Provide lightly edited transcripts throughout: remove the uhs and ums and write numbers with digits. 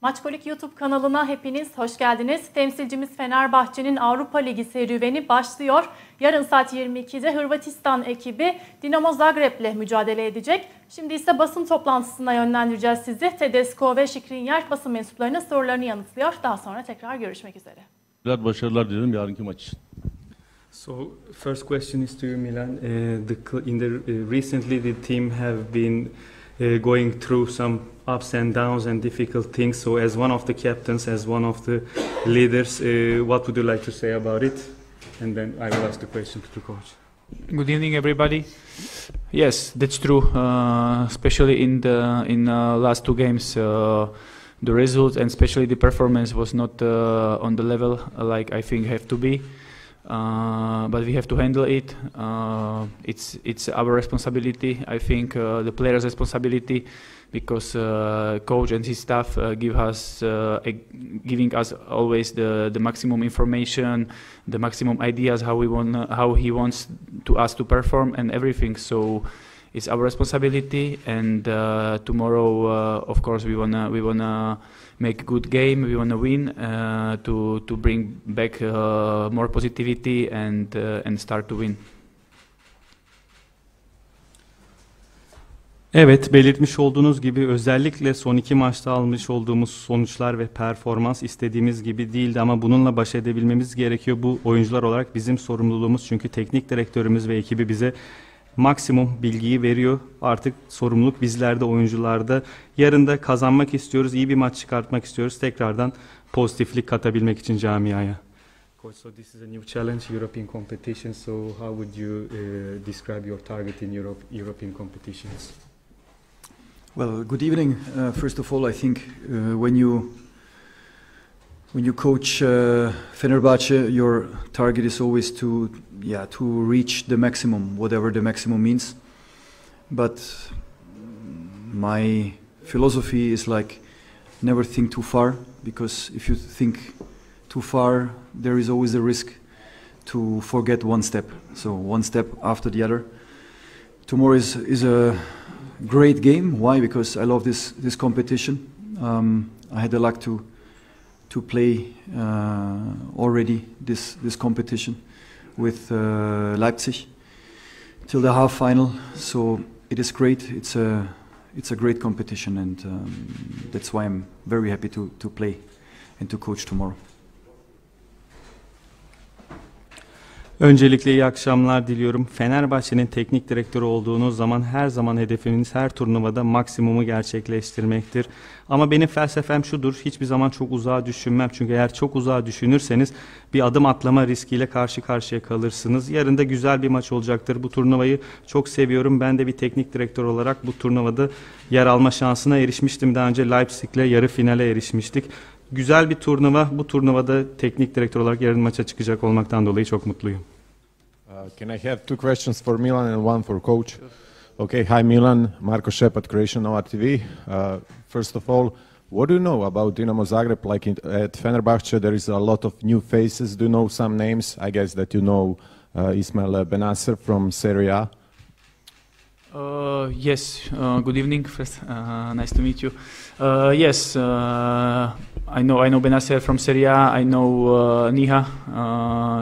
Mackolik YouTube kanalına hepiniz hoş geldiniz. Temsilcimiz Fenerbahçe'nin Avrupa Ligi serüveni başlıyor. Yarın saat 22'de Hırvatistan ekibi Dinamo Zagreb'le mücadele edecek. Şimdi ise basın toplantısına yönlendireceğiz sizi. Tedesco ve Skriniar basın mensuplarının sorularını yanıtlıyor. Daha sonra tekrar görüşmek üzere. Başarılar dilerim yarınki maç için. So, first question is to you, Milan. Recently the team have been going through some ups and downs and difficult things. So, as one of the captains, as one of the leaders, what would you like to say about it? And then I will ask the question to the coach. Good evening, everybody. Yes, that's true. Especially in the last two games, the result and especially the performance was not on the level like I think have to be. But we have to handle it. It's our responsibility. I think the players' responsibility, because coach and his staff giving us always the maximum information, the maximum ideas how he wants us to perform and everything. So it's our responsibility. And tomorrow, of course, we wanna make a good game. We wanna win to bring back more positivity and start to win. Evet, belirtmiş olduğunuz gibi özellikle son iki maçta almış olduğumuz sonuçlar ve performans istediğimiz gibi değildi ama bununla baş edebilmemiz gerekiyor. Bu oyuncular olarak bizim sorumluluğumuz, çünkü teknik direktörümüz ve ekibi bize maksimum bilgiyi veriyor. Artık sorumluluk bizlerde, oyuncularda. Yarın da kazanmak istiyoruz, iyi bir maç çıkartmak istiyoruz. Tekrardan pozitiflik katabilmek için camiaya. Coach, so this is a new challenge, European competition. So how would you describe your target in European competitions? Well, good evening. First of all, I think when you coach Fenerbahçe, your target is always to reach the maximum, whatever the maximum means. But my philosophy is like never think too far, because if you think too far, there is always a risk to forget one step. So one step after the other. Tomorrow is a great game. Why? Because I love this competition. I had the luck to play already this competition with Leipzig till the half final. So it is great. It's a great competition, and that's why I'm very happy to play and to coach tomorrow. Öncelikle iyi akşamlar diliyorum. Fenerbahçe'nin teknik direktörü olduğunuz zaman her zaman hedefimiz her turnuvada maksimumu gerçekleştirmektir. Ama benim felsefem şudur: hiçbir zaman çok uzağa düşünmem. Çünkü eğer çok uzağa düşünürseniz bir adım atlama riskiyle karşı karşıya kalırsınız. Yarın da güzel bir maç olacaktır. Bu turnuvayı çok seviyorum. Ben de bir teknik direktör olarak bu turnuvada yer alma şansına erişmiştim. Daha önce Leipzig'le yarı finale erişmiştik. Güzel bir turnuva. Bu turnuvada teknik direktör olarak yarın maça çıkacak olmaktan dolayı çok mutluyum. Can I have two questions for Milan and one for coach? Okay, hi Milan, Marko Šep at Croatian Nova TV. First of all, what do you know about Dinamo Zagreb? Like at Fenerbahçe, there is a lot of new faces. Do you know some names? I guess that you know Ismail Benasser from Serie A. Yes, good evening first. Nice to meet you. Yes, I know Benasser from Serie A. I know Niha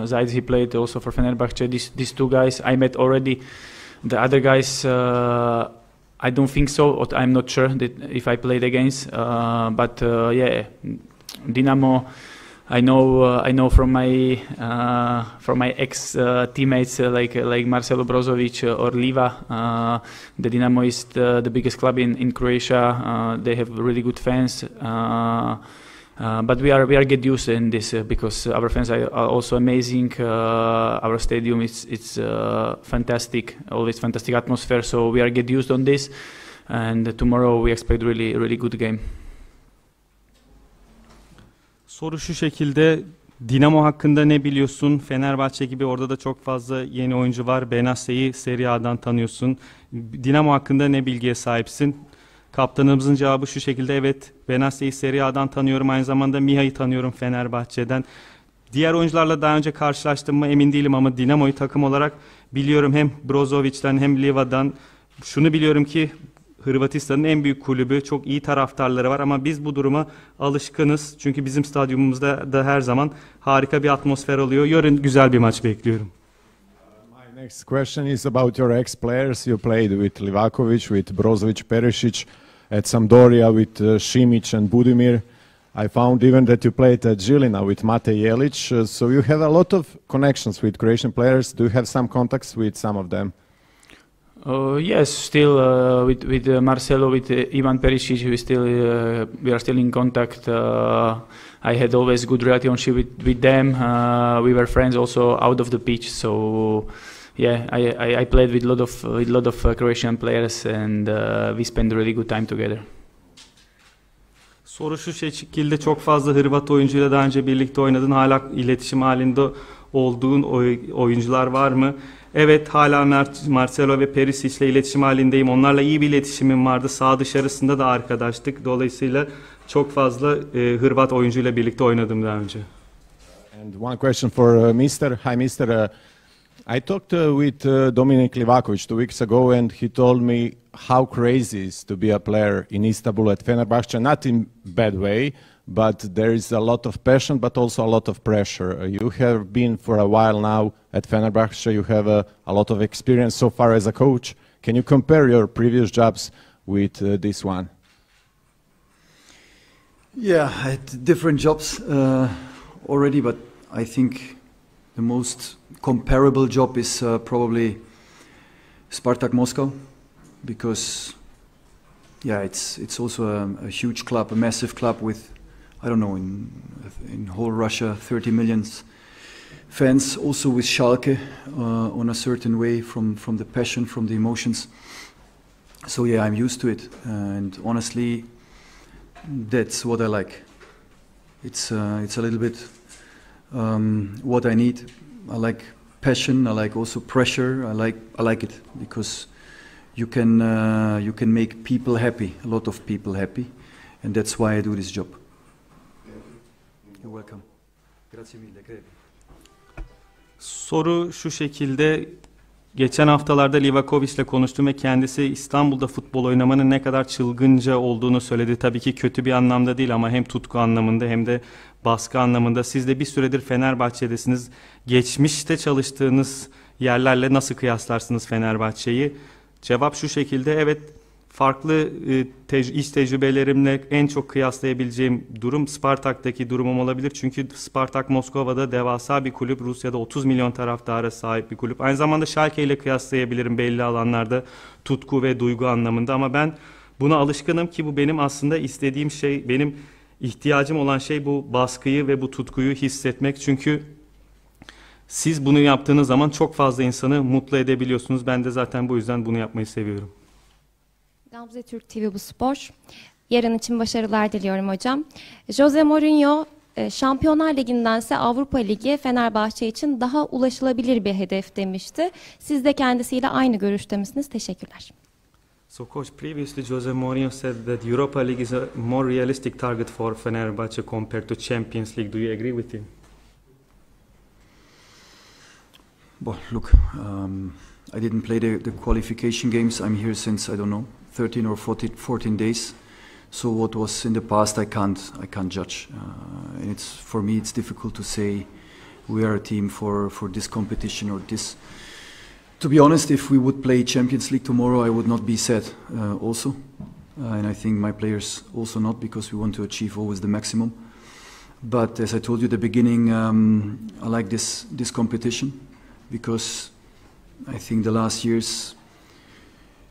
Zaid. He played also for Fenerbahçe. These two guys I met already. The other guys I don't think so. Or I'm not sure that if I played against. But yeah, Dinamo. I know from my ex teammates like Marcelo Brozovic or Liva. The Dinamo is the biggest club in Croatia. They have really good fans. But we are get used in this because our fans are also amazing. Our stadium it's fantastic, always fantastic atmosphere. So we are get used on this, and tomorrow we expect really good game. Soru şu şekilde: Dinamo hakkında ne biliyorsun? Fenerbahçe gibi orada da çok fazla yeni oyuncu var. Benasser'i Serie A'dan tanıyorsun. Dinamo hakkında ne bilgiye sahipsin? Kaptanımızın cevabı şu şekilde: evet, Benasser'i Serie A'dan tanıyorum. Aynı zamanda Miha'yı tanıyorum Fenerbahçe'den. Diğer oyuncularla daha önce karşılaştım mı emin değilim ama Dinamo'yu takım olarak biliyorum. Hem Brozovic'den hem Liva'dan. Şunu biliyorum ki Hırvatistan'ın en büyük kulübü, çok iyi taraftarları var ama biz bu duruma alışkınız. Çünkü bizim stadyumumuzda da her zaman harika bir atmosfer oluyor. Yarın güzel bir maç bekliyorum. My next question is about your ex-players. You played with Livakovic, with Brozovic, Perisic, at Sampdoria with Šimić and Budimir. I found even that you played at Žilina with Mate Jelic. So you have a lot of connections with Croatian players. Do you have some contacts with some of them? Yes, still with Marcelo, with Ivan Perisic, we are still in contact. I had always good relationship with them. We were friends also out of the pitch. So yeah, I played with a lot of Croatian players, and we spent a really good time together. Soru şu şekilde: çok fazla Hırvat oyuncuyla daha önce birlikte oynadın. Hala iletişim halinde olduğun oyuncular var mı? Evet, hala Marcelo ve Perisic ile iletişim halindeyim. Onlarla iyi bir iletişimim vardı. Sağ dışarısında da arkadaştık. Dolayısıyla çok fazla Hırvat oyuncuyla birlikte oynadım daha önce. And one question for Mr. Hi, Mr. I talked with Domenico Livakovic 2 weeks ago, and he told me how crazy it is to be a player in Istanbul at Fenerbahçe, not in bad way, but there is a lot of passion, but also a lot of pressure. You have been for a while now at Fenerbahçe. You have a lot of experience so far as a coach. Can you compare your previous jobs with this one? Yeah, I had different jobs already, but I think the most comparable job is probably Spartak Moscow, because yeah, it's also a huge club, a massive club with, I don't know, in whole Russia 30 million fans. Also with Schalke on a certain way, from the passion, from the emotions. So yeah, I'm used to it, and honestly, that's what I like. It's a little bit what I need. I like passion. I like also pressure. I like it because you can make people happy, a lot of people happy, and that's why I do this job. You're welcome. Grazie mille. Soru şu şekilde: geçen haftalarda Livakovic'le konuştum ve kendisi İstanbul'da futbol oynamanın ne kadar çılgınca olduğunu söyledi. Tabii ki kötü bir anlamda değil ama hem tutku anlamında hem de baskı anlamında. Siz de bir süredir Fenerbahçe'desiniz. Geçmişte çalıştığınız yerlerle nasıl kıyaslarsınız Fenerbahçe'yi? Cevap şu şekilde: evet, farklı iş tecrübelerimle en çok kıyaslayabileceğim durum Spartak'taki durumum olabilir. Çünkü Spartak Moskova'da devasa bir kulüp, Rusya'da 30 milyon taraftara sahip bir kulüp. Aynı zamanda Schalke ile kıyaslayabilirim belli alanlarda, tutku ve duygu anlamında, ama ben buna alışkınım ki bu benim aslında istediğim şey, benim ihtiyacım olan şey bu baskıyı ve bu tutkuyu hissetmek. Çünkü siz bunu yaptığınız zaman çok fazla insanı mutlu edebiliyorsunuz. Ben de zaten bu yüzden bunu yapmayı seviyorum. Gamze Türk TV Bu Spor. Yarın için başarılar diliyorum hocam. Jose Mourinho, Şampiyonlar Ligi'ndense Avrupa Ligi Fenerbahçe için daha ulaşılabilir bir hedef demişti. Siz de kendisiyle aynı görüşte misiniz? Teşekkürler. So coach, previously Jose Mourinho said that Europa League is a more realistic target for Fenerbahçe compared to Champions League. Do you agree with him? Well, look, I didn't play the qualification games. I'm here since, I don't know, 13 or 14 days. So what was in the past, I can't judge. And for me, it's difficult to say we are a team for this competition or this. To be honest, if we would play Champions League tomorrow, I would not be sad also. And I think my players also not, because we want to achieve always the maximum. But as I told you at the beginning, I like this competition, because I think the last years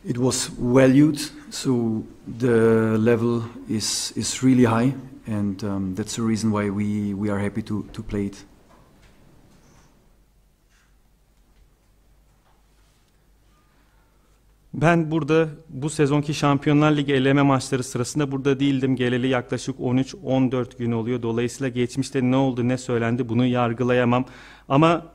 it was valued, so the level is really high, and that's the reason why we are happy to play it. Ben burada bu sezonki Şampiyonlar Ligi eleme maçları sırasında burada değildim. Geleli yaklaşık 13-14 gün oluyor. Dolayısıyla geçmişte ne oldu, ne söylendi bunu yargılayamam. Ama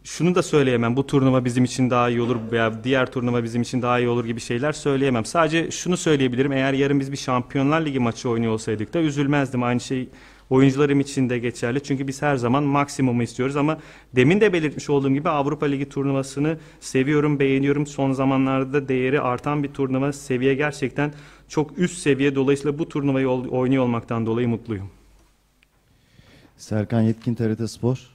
şunu da söyleyemem: bu turnuva bizim için daha iyi olur veya diğer turnuva bizim için daha iyi olur gibi şeyler söyleyemem. Sadece şunu söyleyebilirim: eğer yarın biz bir Şampiyonlar Ligi maçı oynuyor olsaydık da üzülmezdim. Aynı şey Oyuncularım için de geçerli. Çünkü biz her zaman maksimumu istiyoruz ama demin de belirtmiş olduğum gibi Avrupa Ligi turnuvasını seviyorum, beğeniyorum. Son zamanlarda değeri artan bir turnuva. Seviye gerçekten çok üst seviye. Dolayısıyla bu turnuvayı oynuyor olmaktan dolayı mutluyum. Serkan Yetkin, TRT Spor.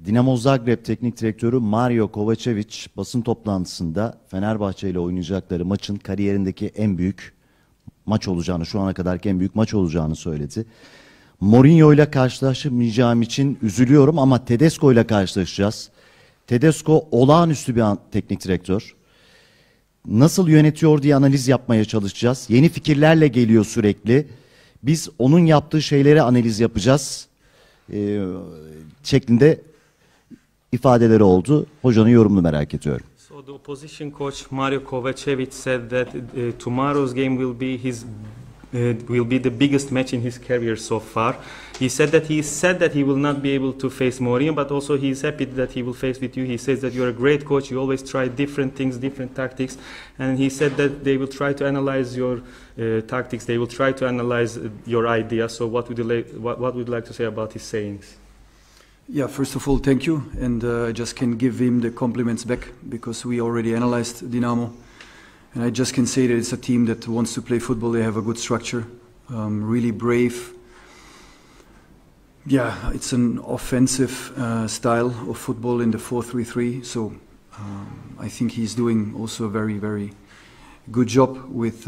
Dinamo Zagreb teknik direktörü Mario Kovačević basın toplantısında Fenerbahçe ile oynayacakları maçın kariyerindeki en büyük maç olacağını, şu ana kadarki en büyük maç olacağını söyledi. Mourinho ile karşılaşmayacağım için üzülüyorum ama Tedesco ile karşılaşacağız. Tedesco olağanüstü bir teknik direktör. Nasıl yönetiyor diye analiz yapmaya çalışacağız. Yeni fikirlerle geliyor sürekli. Biz onun yaptığı şeyleri analiz yapacağız şeklinde ifadeleri oldu. Hocanın yorumunu merak ediyorum. So the opposition coach Mario Kovačević said that tomorrow's game will be the biggest match in his career so far. He said that he will not be able to face Mourinho, but also he is happy that he will face with you. He says that you're a great coach. You always try different things, different tactics, and he said that they will try to analyze your tactics. They will try to analyze your ideas. So what would you like to say about his sayings? Yeah, first of all, thank you, and I just can give him the compliments back because we already analyzed Dinamo, and I just can say that it's a team that wants to play football. They have a good structure, really brave. Yeah, it's an offensive style of football in the 4-3-3. So I think he's doing also a very, very good job with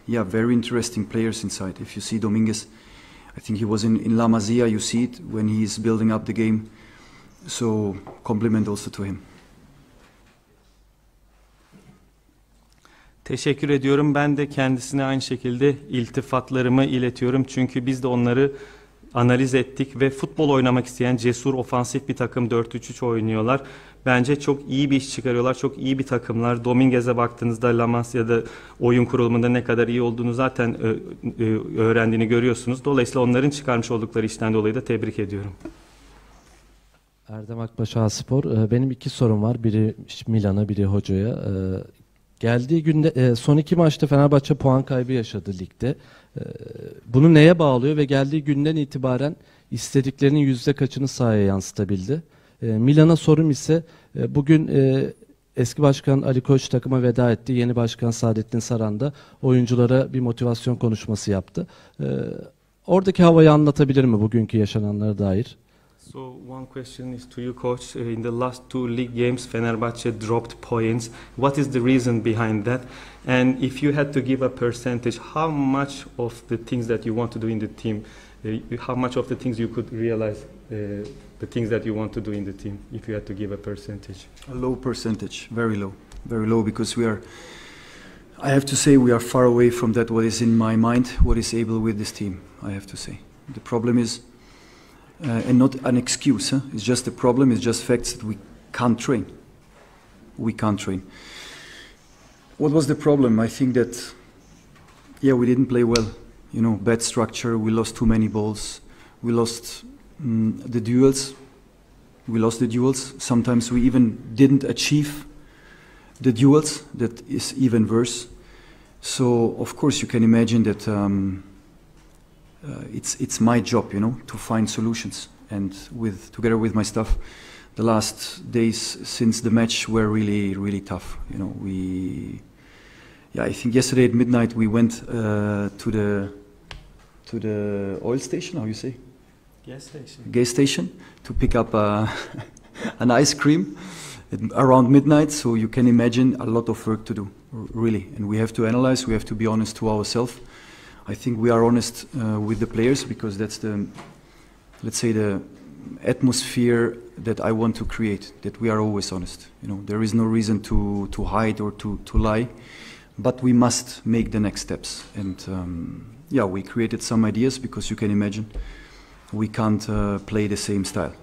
very interesting players inside. If you see Dominguez, I think he was in La Masia, you see it when he's building up the game. So compliment also to him. Teşekkür ediyorum. Ben de kendisine aynı şekilde iltifatlarımı iletiyorum. Çünkü biz de onları analiz ettik ve futbol oynamak isteyen cesur, ofansif bir takım 4-3-3 oynuyorlar. Bence çok iyi bir iş çıkarıyorlar. Çok iyi bir takımlar. Dominguez'e baktığınızda La Masia'da oyun kurulumunda ne kadar iyi olduğunu zaten öğrendiğini görüyorsunuz. Dolayısıyla onların çıkarmış oldukları işten dolayı da tebrik ediyorum. Erdem Akbaş, Spor. Benim iki sorum var. Biri Milan'a, biri hocaya. Geldiği günde son iki maçta Fenerbahçe puan kaybı yaşadı ligde. Bunu neye bağlıyor ve geldiği günden itibaren istediklerinin yüzde kaçını sahaya yansıtabildi? Milan'a sorum ise bugün eski başkan Ali Koç takıma veda etti. Yeni başkan Saadettin Saran da oyunculara bir motivasyon konuşması yaptı. Oradaki havayı anlatabilir mi bugünkü yaşananlara dair? So one question is to you, coach. In the last two league games, Fenerbahçe dropped points. What is the reason behind that? And if you had to give a percentage, how much of the things that you want to do in the team, how much of the things you could realize, the things that you want to do in the team, if you had to give a percentage? A low percentage, very low, because I have to say we are far away from that. What is in my mind, what is able with this team, I have to say. The problem is. And not an excuse, it's just a problem, it's just facts that we can't train. We can't train. What was the problem? I think that, we didn't play well. You know, bad structure, we lost too many balls, we lost the duels. Sometimes we even didn't achieve the duels, that is even worse. So, of course, you can imagine that it's my job, to find solutions. And together with my staff, the last days since the match were really, really tough. I think yesterday at midnight we went to the oil station. How you say? Gas station to pick up an ice cream around midnight. So you can imagine a lot of work to do, really. And we have to analyze. We have to be honest to ourselves. I think we are honest with the players because that's the atmosphere that I want to create, that we are always honest. There is no reason to hide or to lie, but we must make the next steps. And we created some ideas because you can imagine we can't play the same style.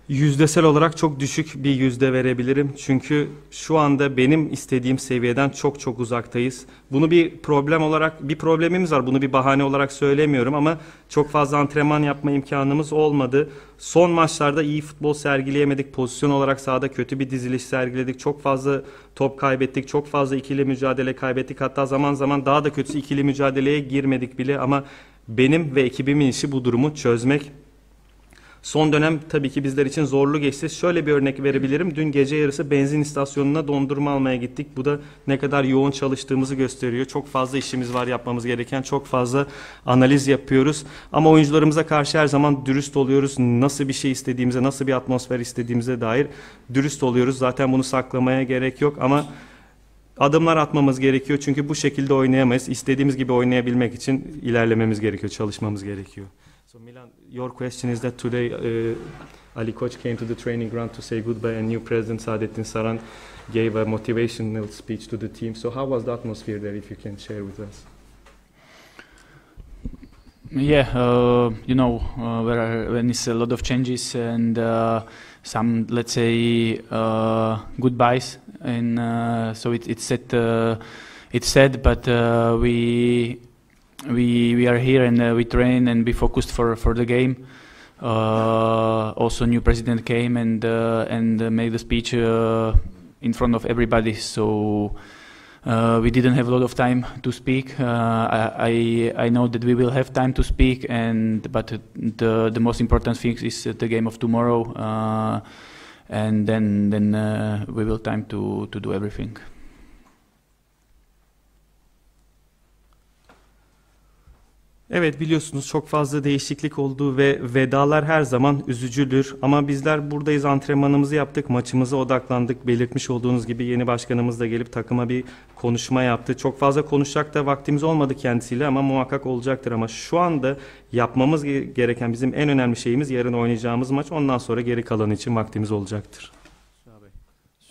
Yüzdesel olarak çok düşük bir yüzde verebilirim. Çünkü şu anda benim istediğim seviyeden çok çok uzaktayız. Bunu bir problem olarak, bir problemimiz var. Bunu bir bahane olarak söylemiyorum ama çok fazla antrenman yapma imkanımız olmadı. Son maçlarda iyi futbol sergileyemedik. Pozisyon olarak sahada kötü bir diziliş sergiledik. Çok fazla top kaybettik. Çok fazla ikili mücadele kaybettik. Hatta zaman zaman daha da kötüsü ikili mücadeleye girmedik bile ama benim ve ekibimin işi bu durumu çözmek. Son dönem tabii ki bizler için zorlu geçti. Şöyle bir örnek verebilirim. Dün gece yarısı benzin istasyonuna dondurma almaya gittik. Bu da ne kadar yoğun çalıştığımızı gösteriyor. Çok fazla işimiz var yapmamız gereken. Çok fazla analiz yapıyoruz. Ama oyuncularımıza karşı her zaman dürüst oluyoruz. Nasıl bir şey istediğimize, nasıl bir atmosfer istediğimize dair dürüst oluyoruz. Zaten bunu saklamaya gerek yok ama adımlar atmamız gerekiyor. Çünkü bu şekilde oynayamayız. İstediğimiz gibi oynayabilmek için ilerlememiz gerekiyor, çalışmamız gerekiyor. So Milan, your question is that today Ali Koç came to the training ground to say goodbye and new president Saadettin Saran gave a motivational speech to the team. So how was the atmosphere there, if you can share with us? Yeah, when it's a lot of changes and some, let's say, goodbyes, and so it's sad, but we are here and we train and be focused for the game. Also, new president came and made the speech in front of everybody. So we didn't have a lot of time to speak. I know that we will have time to speak, but the most important thing is the game of tomorrow, and then we will time to do everything. Evet, biliyorsunuz çok fazla değişiklik oldu ve vedalar her zaman üzücüdür. Ama bizler buradayız, antrenmanımızı yaptık, maçımıza odaklandık. Belirtmiş olduğunuz gibi yeni başkanımız da gelip takıma bir konuşma yaptı. Çok fazla konuşacak da vaktimiz olmadı kendisiyle ama muhakkak olacaktır. Ama şu anda yapmamız gereken bizim en önemli şeyimiz yarın oynayacağımız maç. Ondan sonra geri kalanı için vaktimiz olacaktır.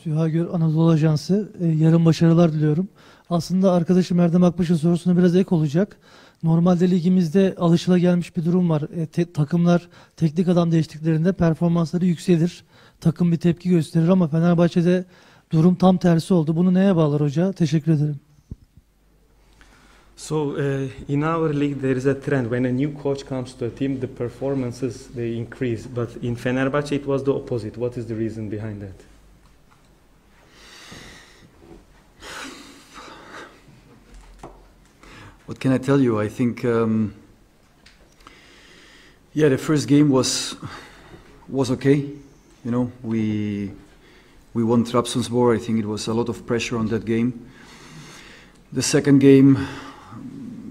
Süha Gör, Anadolu Ajansı. Yarın başarılar diliyorum. Aslında arkadaşım Erdem Akbaş'ın sorusuna biraz ek olacak. Normalde ligimizde alışılagelmiş bir durum var. Takımlar teknik adam değiştiklerinde performansları yükselir. Takım bir tepki gösterir ama Fenerbahçe'de durum tam tersi oldu. Bunu neye bağlar hoca? Teşekkür ederim. So in our league there is a trend. When a new coach comes to a team, the performances they increase. But in Fenerbahçe it was the opposite. What is the reason behind that? What can I tell you? I think, the first game was okay. You know, we won Trabzonspor. I think it was a lot of pressure on that game. The second game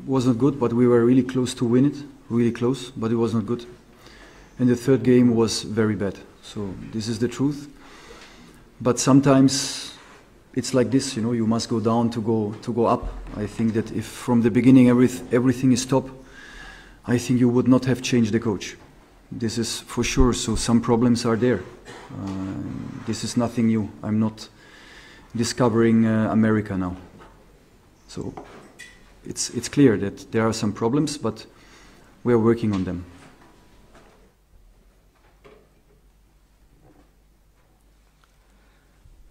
was not good, but we were really close to win it. Really close, but it was not good. And the third game was very bad. So this is the truth. But sometimes it's like this, you know, you must go down to go up. I think that if from the beginning everything is top, I think you would not have changed the coach. This is for sure. So some problems are there. This is nothing new. I'm not discovering America now. So it's clear that there are some problems, but we are working on them.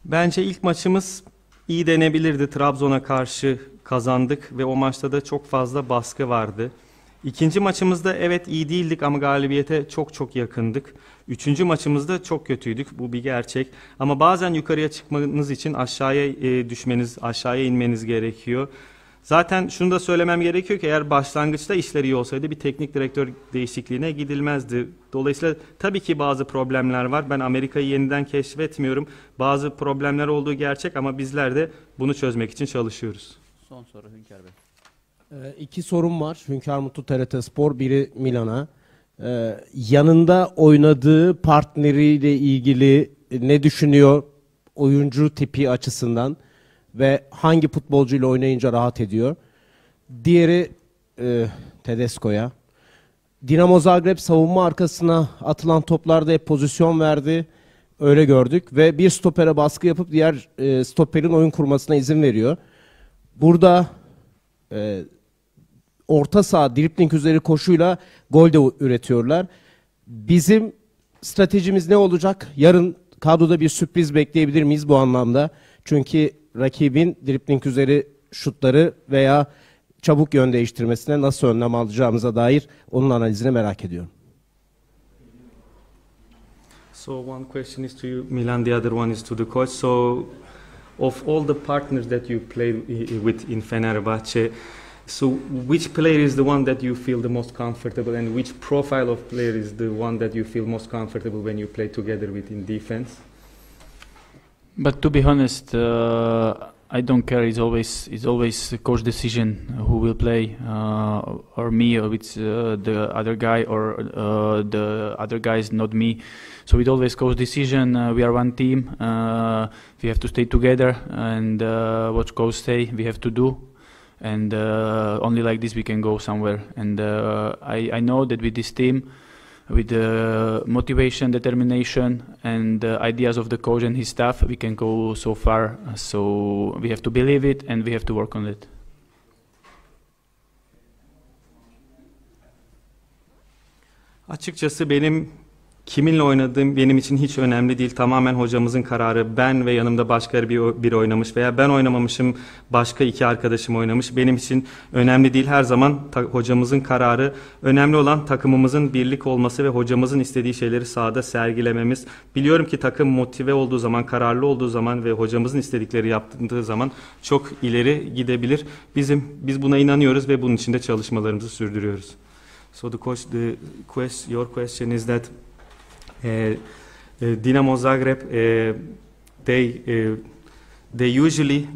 Bence ilk maçımız iyi denebilirdi. Trabzon'a karşı kazandık ve o maçta da çok fazla baskı vardı. İkinci maçımızda evet iyi değildik ama galibiyete çok çok yakındık. Üçüncü maçımızda çok kötüydük. Bu bir gerçek. Ama bazen yukarıya çıkmanız için aşağıya düşmeniz, aşağıya inmeniz gerekiyor. Zaten şunu da söylemem gerekiyor ki eğer başlangıçta işler iyi olsaydı bir teknik direktör değişikliğine gidilmezdi. Dolayısıyla tabii ki bazı problemler var. Ben Amerika'yı yeniden keşfetmiyorum. Bazı problemler olduğu gerçek ama bizler de bunu çözmek için çalışıyoruz. Son soru Hünkar Bey. İki sorum var. Hünkar Mutlu TRT Spor, biri Milan'a. Yanında oynadığı partneriyle ilgili ne düşünüyor oyuncu tipi açısından? Ve hangi futbolcuyla oynayınca rahat ediyor? Diğeri Tedesco'ya. Dinamo Zagreb savunma arkasına atılan toplarda hep pozisyon verdi. Öyle gördük. Ve bir stopere baskı yapıp diğer stoperin oyun kurmasına izin veriyor. Burada orta saha dribling üzeri koşuyla gol de üretiyorlar. Bizim stratejimiz ne olacak? Yarın kadroda bir sürpriz bekleyebilir miyiz bu anlamda? Çünkü rakibin dribling üzeri şutları veya çabuk yön değiştirmesine nasıl önlem alacağımıza dair onun analizini merak ediyorum. So one question is to you, Milan. The other one is to the coach. So, of all the partners that you played with in Fenerbahçe, so which player is the one that you feel the most comfortable, and which profile of player is the one that you feel most comfortable when you play together with in defense? But to be honest, I don't care. It's always the coach decision who will play, or me, or with the other guy, or the other guy is not me. So it always coach decision. We are one team. We have to stay together, and what coach say we have to do, and only like this we can go somewhere. And I know that with this team, with the motivation, determination, and the ideas of the coach and his staff, we can go so far. So we have to believe it, and we have to work on it. Açıkçası benim kiminle oynadığım benim için hiç önemli değil. Tamamen hocamızın kararı. Ben ve yanımda başka biri oynamış veya ben oynamamışım, başka iki arkadaşım oynamış. Benim için önemli değil. Her zaman hocamızın kararı. Önemli olan takımımızın birlik olması ve hocamızın istediği şeyleri sahada sergilememiz. Biliyorum ki takım motive olduğu zaman, kararlı olduğu zaman ve hocamızın istedikleri yaptığı zaman çok ileri gidebilir. Biz buna inanıyoruz ve bunun için de çalışmalarımızı sürdürüyoruz. So your question is that Dinamo Zagreb, they usually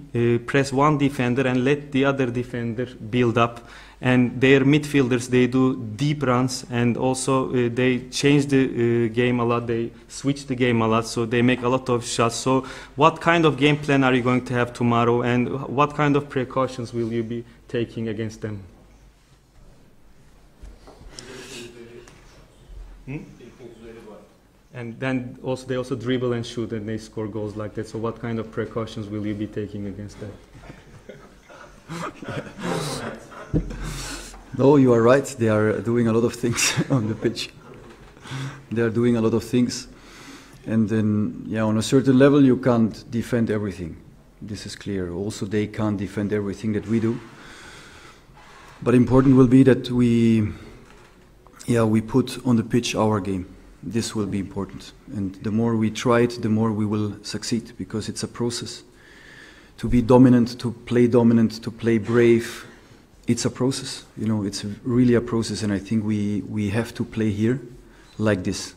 press one defender and let the other defender build up, and their midfielders, they do deep runs, and also they change the game a lot, they switch the game a lot, so they make a lot of shots. So what kind of game plan are you going to have tomorrow, and what kind of precautions will you be taking against them? And then also they also dribble and shoot and they score goals like that. So what kind of precautions will you be taking against that? No, you are right. They are doing a lot of things on the pitch. They are doing a lot of things. And then, yeah, on a certain level you can't defend everything. This is clear. Also, they can't defend everything that we do. But important will be that we put on the pitch our game. This will be important, and the more we try it, the more we will succeed, because it's a process. To be dominant, to play brave, it's a process. You know, it's really a process, and I think we have to play here like this.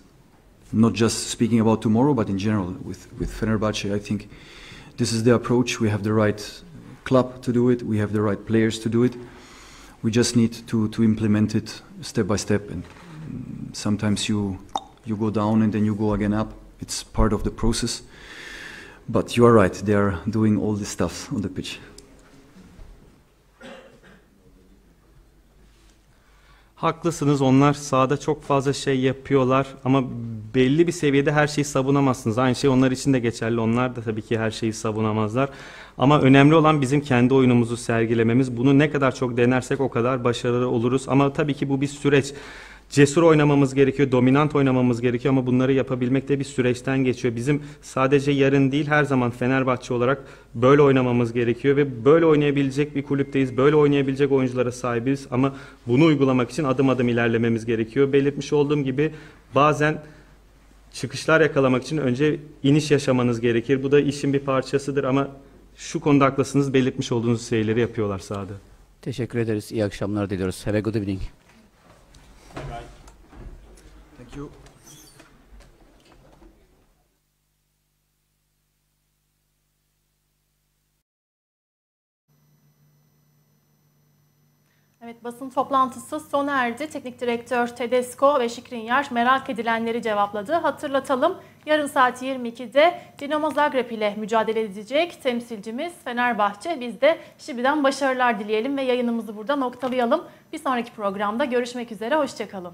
Not just speaking about tomorrow, but in general with Fenerbahçe. I think this is the approach. We have the right club to do it. We have the right players to do it. We just need to implement it step by step, and sometimes you go down and then you go again up. It's part of the process. But you are right, they are doing all this stuff on the pitch. Haklısınız, onlar sahada çok fazla şey yapıyorlar ama belli bir seviyede her şeyi savunamazsınız. Aynı şey onlar için de geçerli. Onlar da tabii ki her şeyi savunamazlar. Ama önemli olan bizim kendi oyunumuzu sergilememiz. Bunu ne kadar çok denersek o kadar başarılı oluruz. Ama tabii ki bu bir süreç. Cesur oynamamız gerekiyor, dominant oynamamız gerekiyor ama bunları yapabilmek de bir süreçten geçiyor. Bizim sadece yarın değil, her zaman Fenerbahçe olarak böyle oynamamız gerekiyor ve böyle oynayabilecek bir kulüpteyiz, böyle oynayabilecek oyunculara sahibiz ama bunu uygulamak için adım adım ilerlememiz gerekiyor. Belirtmiş olduğum gibi bazen çıkışlar yakalamak için önce iniş yaşamanız gerekir. Bu da işin bir parçasıdır ama şu konuda haklısınız, belirtmiş olduğunuz şeyleri yapıyorlar sahada. Teşekkür ederiz, iyi akşamlar diliyoruz. Have a good evening. Thank you. Evet, basın toplantısı sona erdi. Teknik direktör Tedesco ve Skriniar merak edilenleri cevapladı. Hatırlatalım, yarın saat 22'de Dinamo Zagreb ile mücadele edecek temsilcimiz Fenerbahçe. Biz de şimdiden başarılar dileyelim ve yayınımızı burada noktalayalım. Bir sonraki programda görüşmek üzere, hoşça kalın.